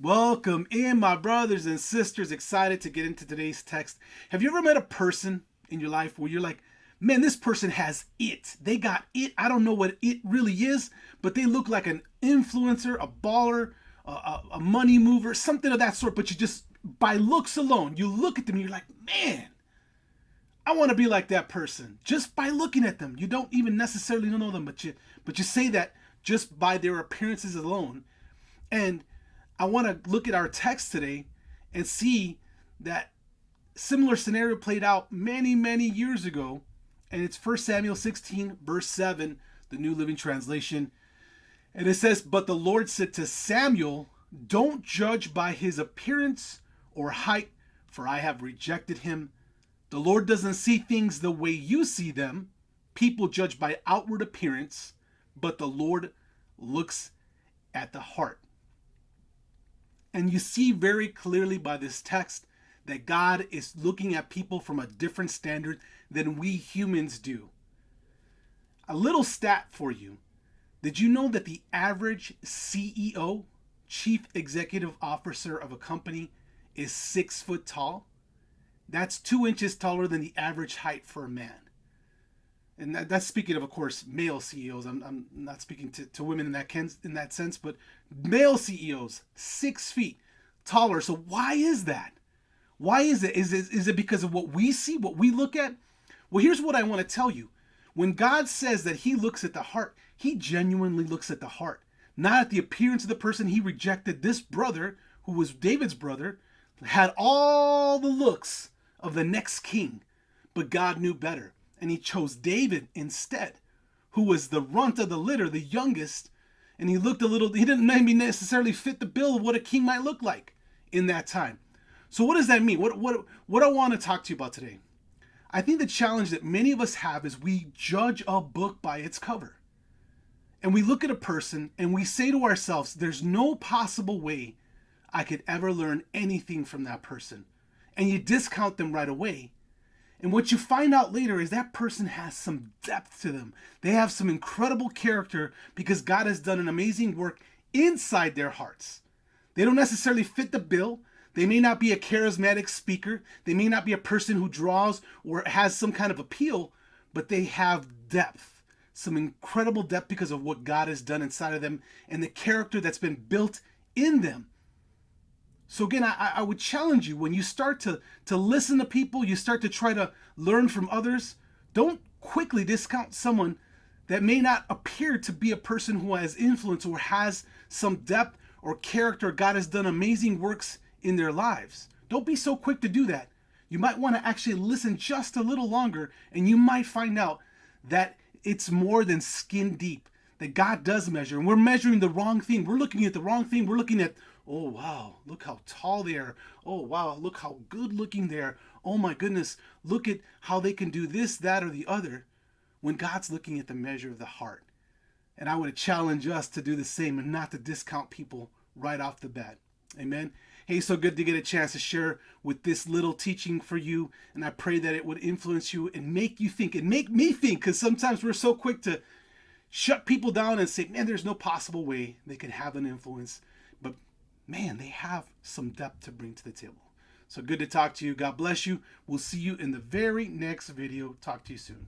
Welcome in, my brothers and sisters. Excited to get into today's text. Have you ever met a person in your life where you're like, man, this person has it. They got it. I don't know what it really is, but they look like an influencer, a baller, a money mover, something of that sort. But you just, by looks alone, you look at them and you're like, man, I want to be like that person. Just by looking at them. You don't even necessarily know them, but you say that just by their appearances alone. And I want to look at our text today and see that similar scenario played out many, many years ago. And it's 1 Samuel 16, verse 7, the New Living Translation. And it says, "But the Lord said to Samuel, don't judge by his appearance or height, for I have rejected him. The Lord doesn't see things the way you see them. People judge by outward appearance, but the Lord looks at the heart." And you see very clearly by this text that God is looking at people from a different standard than we humans do. A little stat for you. Did you know that the average CEO, Chief Executive Officer of a company, is 6 foot tall? That's 2 inches taller than the average height for a man. And that's speaking of course, male CEOs. I'm not speaking to women in that sense, but male CEOs, 6 feet taller. So why is that? Why is it? Is it because of what we see, what we look at? Well, here's what I want to tell you. When God says that he looks at the heart, he genuinely looks at the heart, not at the appearance of the person. He rejected this brother, who was David's brother, had all the looks of the next king, but God knew better. And he chose David instead, who was the runt of the litter, the youngest. And he didn't maybe necessarily fit the bill of what a king might look like in that time. So what does that mean? What I want to talk to you about today? I think the challenge that many of us have is we judge a book by its cover. And we look at a person and we say to ourselves, there's no possible way I could ever learn anything from that person. And you discount them right away. And what you find out later is that person has some depth to them. They have some incredible character because God has done an amazing work inside their hearts. They don't necessarily fit the bill. They may not be a charismatic speaker. They may not be a person who draws or has some kind of appeal, but they have depth, some incredible depth because of what God has done inside of them and the character that's been built in them. So again, I would challenge you, when you start to listen to people, you start to try to learn from others, don't quickly discount someone that may not appear to be a person who has influence or has some depth or character. God has done amazing works in their lives. Don't be so quick to do that. You might want to actually listen just a little longer, and you might find out that it's more than skin deep, that God does measure. And we're measuring the wrong thing. We're looking at the wrong thing. We're looking at, oh, wow, look how tall they are. Oh, wow, look how good looking they are. Oh, my goodness, look at how they can do this, that, or the other, when God's looking at the measure of the heart. And I would challenge us to do the same and not to discount people right off the bat. Amen. Hey, so good to get a chance to share with this little teaching for you. And I pray that it would influence you and make you think and make me think, because sometimes we're so quick to shut people down and say, man, there's no possible way they can have an influence. But man, they have some depth to bring to the table. So good to talk to you. God bless you. We'll see you in the very next video. Talk to you soon.